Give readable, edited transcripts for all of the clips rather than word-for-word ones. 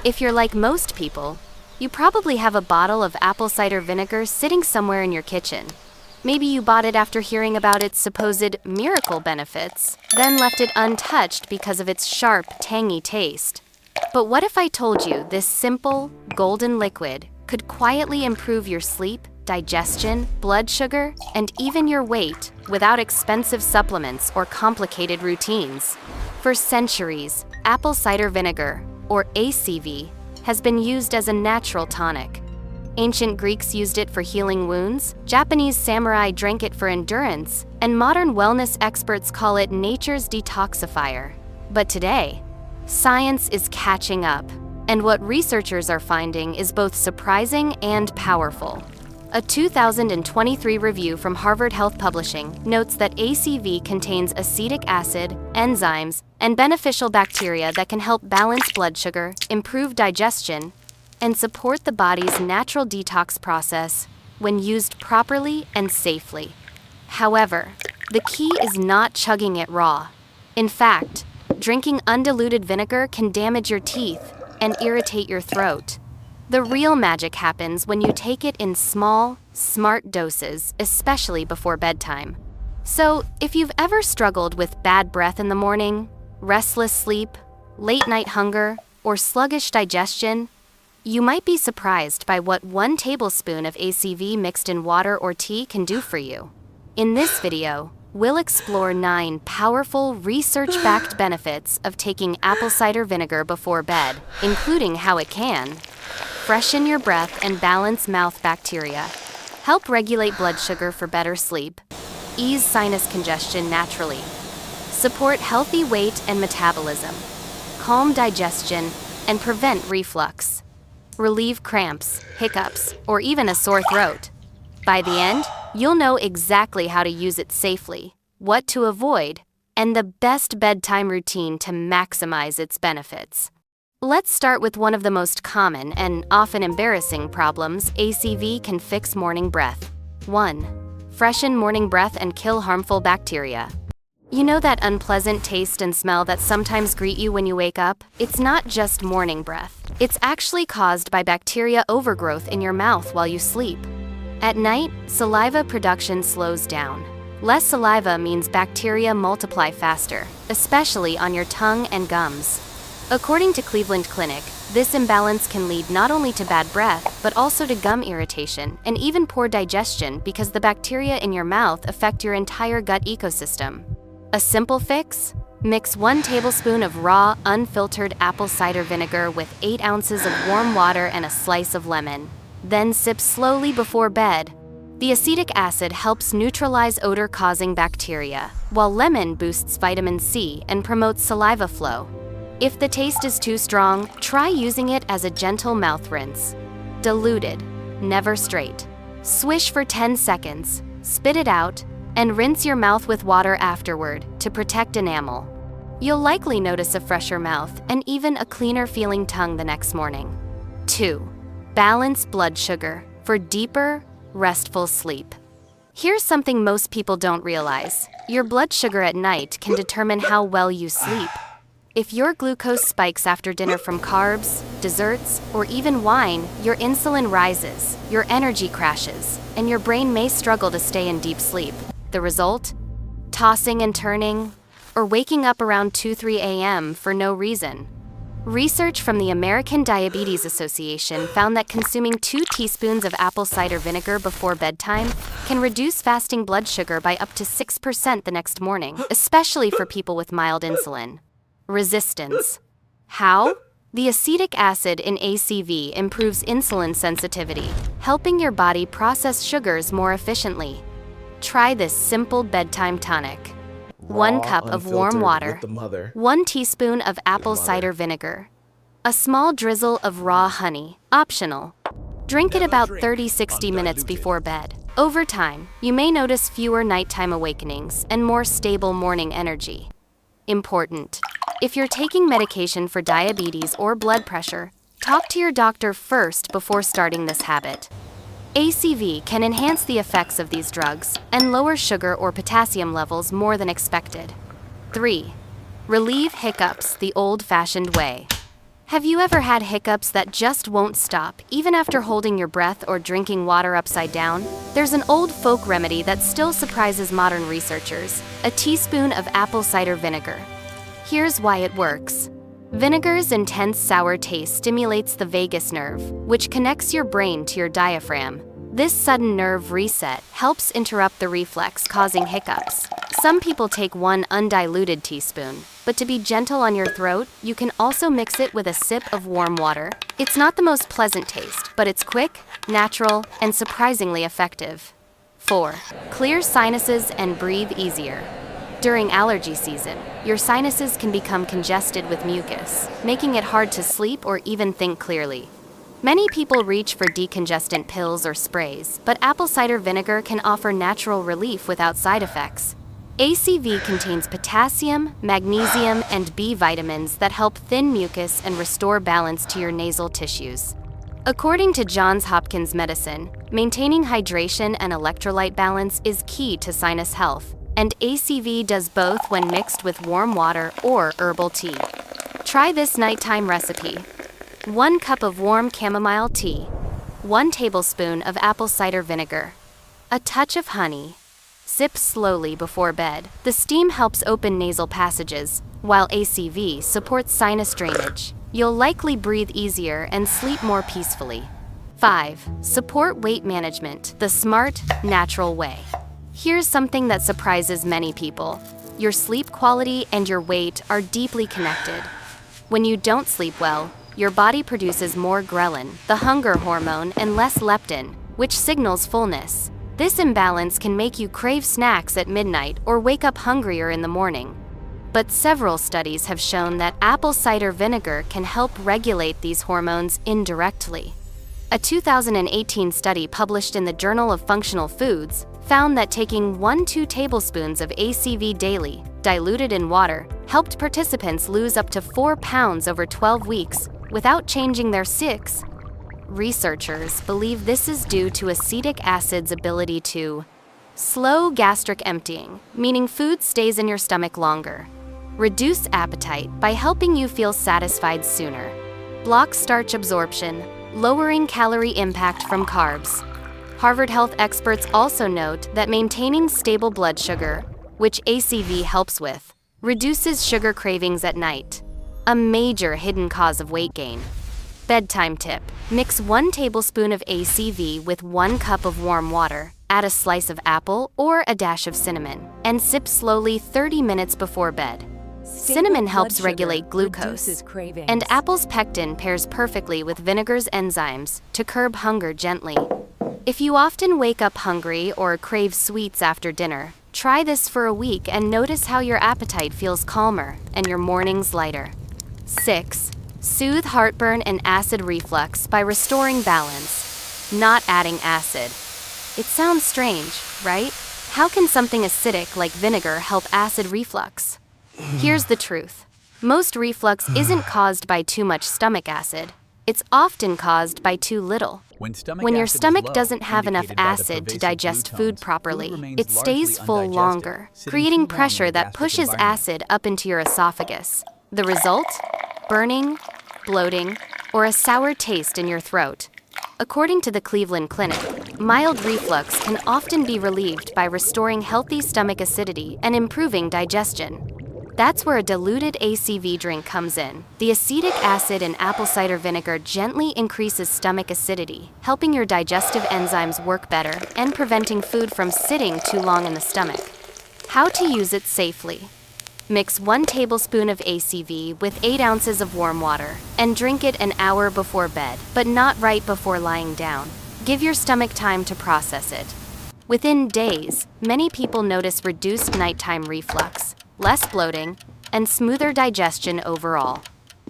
If you're like most people, you probably have a bottle of apple cider vinegar sitting somewhere in your kitchen. Maybe you bought it after hearing about its supposed miracle benefits, then left it untouched because of its sharp, tangy taste. But what if I told you this simple, golden liquid could quietly improve your sleep, digestion, blood sugar, and even your weight without expensive supplements or complicated routines? For centuries, apple cider vinegar, or ACV, has been used as a natural tonic. Ancient Greeks used it for healing wounds, Japanese samurai drank it for endurance, and modern wellness experts call it nature's detoxifier. But today, science is catching up, and what researchers are finding is both surprising and powerful. A 2023 review from Harvard Health Publishing notes that ACV contains acetic acid, enzymes, and beneficial bacteria that can help balance blood sugar, improve digestion, and support the body's natural detox process when used properly and safely. However, the key is not chugging it raw. In fact, drinking undiluted vinegar can damage your teeth and irritate your throat. The real magic happens when you take it in small, smart doses, especially before bedtime. So, if you've ever struggled with bad breath in the morning, restless sleep, late-night hunger, or sluggish digestion, you might be surprised by what 1 tablespoon of ACV mixed in water or tea can do for you. In this video, we'll explore 9 powerful, research-backed benefits of taking apple cider vinegar before bed, including how it can freshen your breath and balance mouth bacteria, help regulate blood sugar for better sleep, ease sinus congestion naturally, support healthy weight and metabolism, calm digestion, and prevent reflux, relieve cramps, hiccups, or even a sore throat. By the end, you'll know exactly how to use it safely, what to avoid, and the best bedtime routine to maximize its benefits. Let's start with one of the most common and often embarrassing problems ACV can fix: morning breath. 1. Freshen morning breath and kill harmful bacteria. You know that unpleasant taste and smell that sometimes greet you when you wake up? It's not just morning breath. It's actually caused by bacteria overgrowth in your mouth while you sleep. At night, saliva production slows down. Less saliva means bacteria multiply faster, especially on your tongue and gums. According to Cleveland Clinic, this imbalance can lead not only to bad breath, but also to gum irritation and even poor digestion because the bacteria in your mouth affect your entire gut ecosystem. A simple fix? Mix 1 tablespoon of raw, unfiltered apple cider vinegar with 8 ounces of warm water and a slice of lemon. Then sip slowly before bed. The acetic acid helps neutralize odor-causing bacteria, while lemon boosts vitamin C and promotes saliva flow. If the taste is too strong, try using it as a gentle mouth rinse. Diluted, never straight. Swish for 10 seconds, spit it out, and rinse your mouth with water afterward to protect enamel. You'll likely notice a fresher mouth and even a cleaner feeling tongue the next morning. 2. Balance blood sugar for deeper, restful sleep. Here's something most people don't realize. Your blood sugar at night can determine how well you sleep. If your glucose spikes after dinner from carbs, desserts, or even wine, your insulin rises, your energy crashes, and your brain may struggle to stay in deep sleep. The result? Tossing and turning, or waking up around 2-3 a.m. for no reason. Research from the American Diabetes Association found that consuming 2 teaspoons of apple cider vinegar before bedtime can reduce fasting blood sugar by up to 6% the next morning, especially for people with mild insulin resistance. How? The acetic acid in ACV improves insulin sensitivity, helping your body process sugars more efficiently. Try this simple bedtime tonic. 1 cup of warm water, 1 teaspoon of apple cider vinegar, a small drizzle of raw honey, optional. Drink it about 30-60 minutes before bed. Over time, you may notice fewer nighttime awakenings and more stable morning energy. Important. If you're taking medication for diabetes or blood pressure, talk to your doctor first before starting this habit. ACV can enhance the effects of these drugs and lower sugar or potassium levels more than expected. 3. Relieve hiccups the old-fashioned way. Have you ever had hiccups that just won't stop, even after holding your breath or drinking water upside down? There's an old folk remedy that still surprises modern researchers: a teaspoon of apple cider vinegar. Here's why it works. Vinegar's intense sour taste stimulates the vagus nerve, which connects your brain to your diaphragm. This sudden nerve reset helps interrupt the reflex causing hiccups. Some people take one undiluted teaspoon, but to be gentle on your throat, you can also mix it with a sip of warm water. It's not the most pleasant taste, but it's quick, natural, and surprisingly effective. 4. Clear sinuses and breathe easier. During allergy season, your sinuses can become congested with mucus, making it hard to sleep or even think clearly. Many people reach for decongestant pills or sprays, but apple cider vinegar can offer natural relief without side effects. ACV contains potassium, magnesium, and B vitamins that help thin mucus and restore balance to your nasal tissues. According to Johns Hopkins Medicine, maintaining hydration and electrolyte balance is key to sinus health, and ACV does both when mixed with warm water or herbal tea. Try this nighttime recipe. 1 cup of warm chamomile tea, 1 tablespoon of apple cider vinegar, a touch of honey. Sip slowly before bed. The steam helps open nasal passages, while ACV supports sinus drainage. You'll likely breathe easier and sleep more peacefully. 5. Support weight management the smart, natural way. Here's something that surprises many people. Your sleep quality and your weight are deeply connected. When you don't sleep well, your body produces more ghrelin, the hunger hormone, and less leptin, which signals fullness. This imbalance can make you crave snacks at midnight or wake up hungrier in the morning. But several studies have shown that apple cider vinegar can help regulate these hormones indirectly. A 2018 study published in the Journal of Functional Foods found that taking 1-2 tablespoons of ACV daily, diluted in water, helped participants lose up to 4 pounds over 12 weeks without changing their SIX. Researchers believe this is due to acetic acid's ability to slow gastric emptying, meaning food stays in your stomach longer, reduce appetite by helping you feel satisfied sooner, block starch absorption, lowering calorie impact from carbs. Harvard Health experts also note that maintaining stable blood sugar, which ACV helps with, reduces sugar cravings at night, a major hidden cause of weight gain. Bedtime tip: mix 1 tablespoon of ACV with 1 cup of warm water, add a slice of apple or a dash of cinnamon, and sip slowly 30 minutes before bed. Cinnamon helps regulate glucose, and apple's pectin pairs perfectly with vinegar's enzymes to curb hunger gently. If you often wake up hungry or crave sweets after dinner, try this for a week and notice how your appetite feels calmer and your mornings lighter. 6. Soothe heartburn and acid reflux by restoring balance, not adding acid. It sounds strange, right? How can something acidic like vinegar help acid reflux? Here's the truth. Most reflux isn't caused by too much stomach acid. It's often caused by too little. When your stomach doesn't have enough acid to digest food properly, it stays full longer, creating pressure that pushes acid up into your esophagus. The result? Burning, bloating, or a sour taste in your throat. According to the Cleveland Clinic, mild reflux can often be relieved by restoring healthy stomach acidity and improving digestion. That's where a diluted ACV drink comes in. The acetic acid in apple cider vinegar gently increases stomach acidity, helping your digestive enzymes work better and preventing food from sitting too long in the stomach. How to use it safely. Mix 1 tablespoon of ACV with 8 ounces of warm water and drink it an hour before bed, but not right before lying down. Give your stomach time to process it. Within days, many people notice reduced nighttime reflux, less bloating, and smoother digestion overall.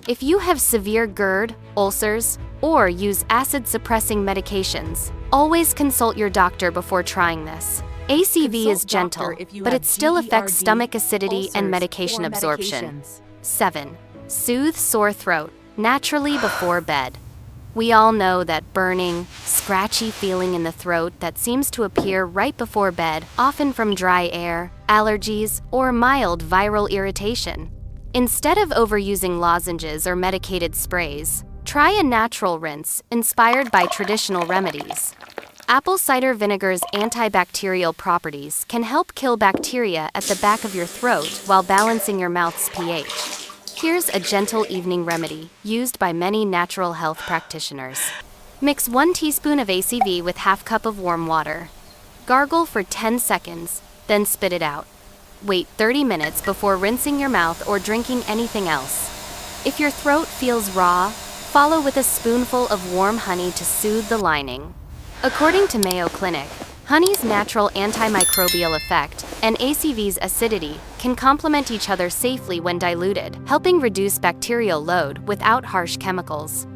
If you have severe GERD, ulcers, or use acid-suppressing medications, always consult your doctor before trying this. ACV is gentle, but it still affects stomach acidity and medication absorption. 7. Soothe sore throat naturally before bed. We all know that burning, scratchy feeling in the throat that seems to appear right before bed, often from dry air, allergies, or mild viral irritation. Instead of overusing lozenges or medicated sprays, try a natural rinse inspired by traditional remedies. Apple cider vinegar's antibacterial properties can help kill bacteria at the back of your throat while balancing your mouth's pH. Here's a gentle evening remedy used by many natural health practitioners. Mix 1 teaspoon of ACV with half cup of warm water. Gargle for 10 seconds, then spit it out. Wait 30 minutes before rinsing your mouth or drinking anything else. If your throat feels raw, follow with a spoonful of warm honey to soothe the lining. According to Mayo Clinic, honey's natural antimicrobial effect and ACV's acidity can complement each other safely when diluted, helping reduce bacterial load without harsh chemicals.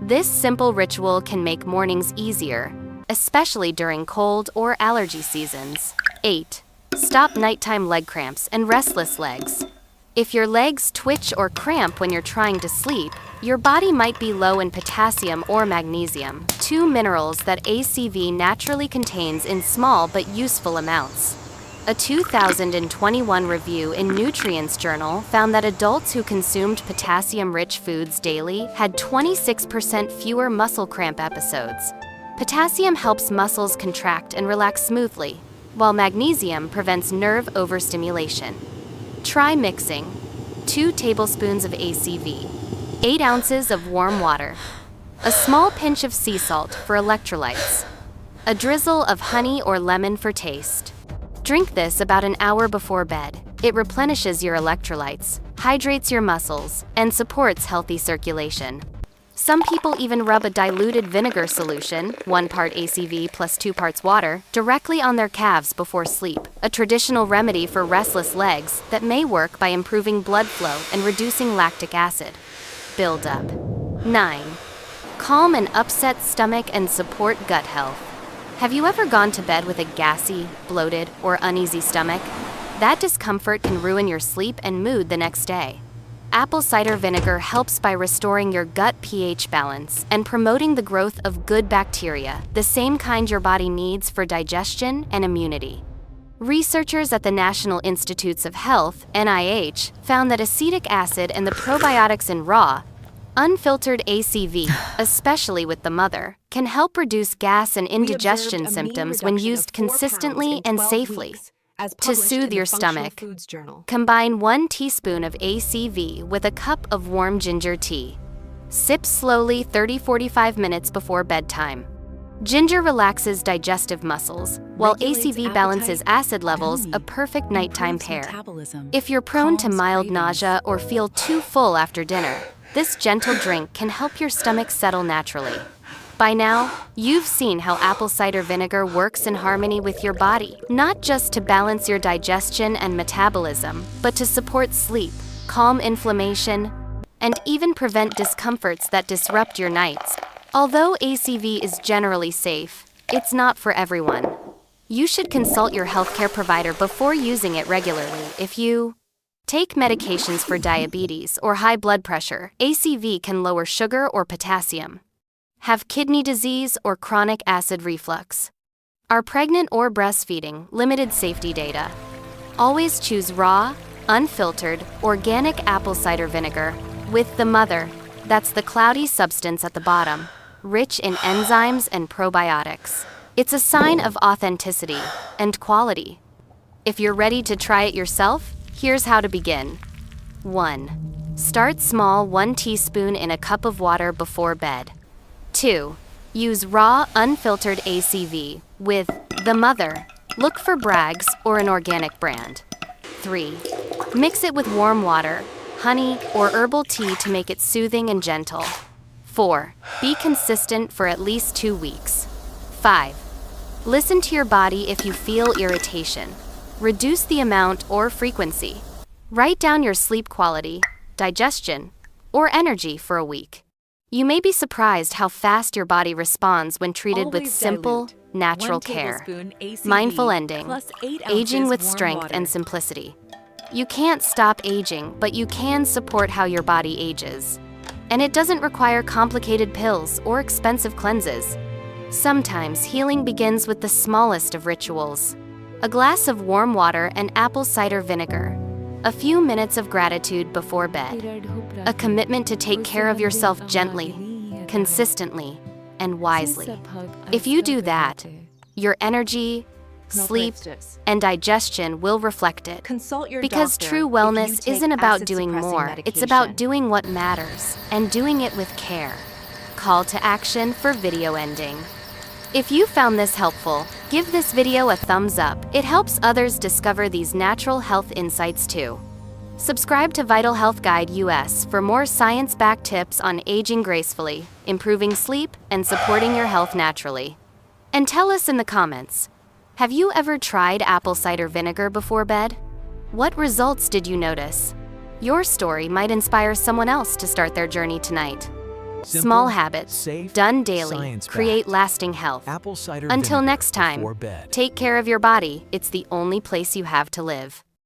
This simple ritual can make mornings easier, especially during cold or allergy seasons. 8. Stop nighttime leg cramps and restless legs. If your legs twitch or cramp when you're trying to sleep, your body might be low in potassium or magnesium, two minerals that ACV naturally contains in small but useful amounts. A 2021 review in Nutrients Journal found that adults who consumed potassium-rich foods daily had 26% fewer muscle cramp episodes. Potassium helps muscles contract and relax smoothly, while magnesium prevents nerve overstimulation. Try mixing 2 tablespoons of ACV, 8 ounces of warm water, a small pinch of sea salt for electrolytes, a drizzle of honey or lemon for taste. Drink this about an hour before bed. It replenishes your electrolytes, hydrates your muscles, and supports healthy circulation. Some people even rub a diluted vinegar solution, 1 part ACV plus 2 parts water, directly on their calves before sleep, a traditional remedy for restless legs that may work by improving blood flow and reducing lactic acid. Build up. 9. Calm an upset stomach and support gut health. Have you ever gone to bed with a gassy, bloated, or uneasy stomach? That discomfort can ruin your sleep and mood the next day. Apple cider vinegar helps by restoring your gut pH balance and promoting the growth of good bacteria, the same kind your body needs for digestion and immunity. Researchers at the National Institutes of Health, NIH, found that acetic acid and the probiotics in raw, unfiltered ACV, especially with the mother, can help reduce gas and indigestion symptoms when used consistently and safely. To soothe your stomach, combine 1 teaspoon of ACV with a cup of warm ginger tea. Sip slowly 30-45 minutes before bedtime. Ginger relaxes digestive muscles, while ACV balances acid levels, a perfect nighttime pair. If you're prone to mild nausea or feel too full after dinner, this gentle drink can help your stomach settle naturally. By now, you've seen how apple cider vinegar works in harmony with your body, not just to balance your digestion and metabolism, but to support sleep, calm inflammation, and even prevent discomforts that disrupt your nights. Although ACV is generally safe, it's not for everyone. You should consult your healthcare provider before using it regularly. If you take medications for diabetes or high blood pressure, ACV can lower sugar or potassium. Have kidney disease or chronic acid reflux. Are pregnant or breastfeeding, limited safety data. Always choose raw, unfiltered, organic apple cider vinegar with the mother. That's the cloudy substance at the bottom, rich in enzymes and probiotics. It's a sign of authenticity and quality. If you're ready to try it yourself, here's how to begin. 1. Start small, 1 teaspoon in a cup of water before bed. 2. Use raw, unfiltered ACV with the mother. Look for Bragg's or an organic brand. 3. Mix it with warm water, honey, or herbal tea to make it soothing and gentle. 4. Be consistent for at least 2 weeks. 5. Listen to your body if you feel irritation. Reduce the amount or frequency. Write down your sleep quality, digestion, or energy for a week. You may be surprised how fast your body responds when treated with simple, natural care. Mindful ending, aging with strength and simplicity. You can't stop aging, but you can support how your body ages. And it doesn't require complicated pills or expensive cleanses. Sometimes healing begins with the smallest of rituals. A glass of warm water and apple cider vinegar. A few minutes of gratitude before bed. A commitment to take care of yourself gently, consistently, and wisely. If you do that, your energy, sleep, and digestion will reflect it. Consult your Because doctor true if you wellness take isn't about acid-suppressing doing more, it's medication. about doing what matters and doing it with care. Call to action for video ending. If you found this helpful, give this video a thumbs up. It helps others discover these natural health insights too. Subscribe to Vital Health Guide US for more science-backed tips on aging gracefully, improving sleep, and supporting your health naturally. And tell us in the comments, have you ever tried apple cider vinegar before bed? What results did you notice? Your story might inspire someone else to start their journey tonight. Small habits, safe, done daily, science-backed. create lasting health. Apple cider Until vinegar next time, before bed. take care of your body. It's the only place you have to live.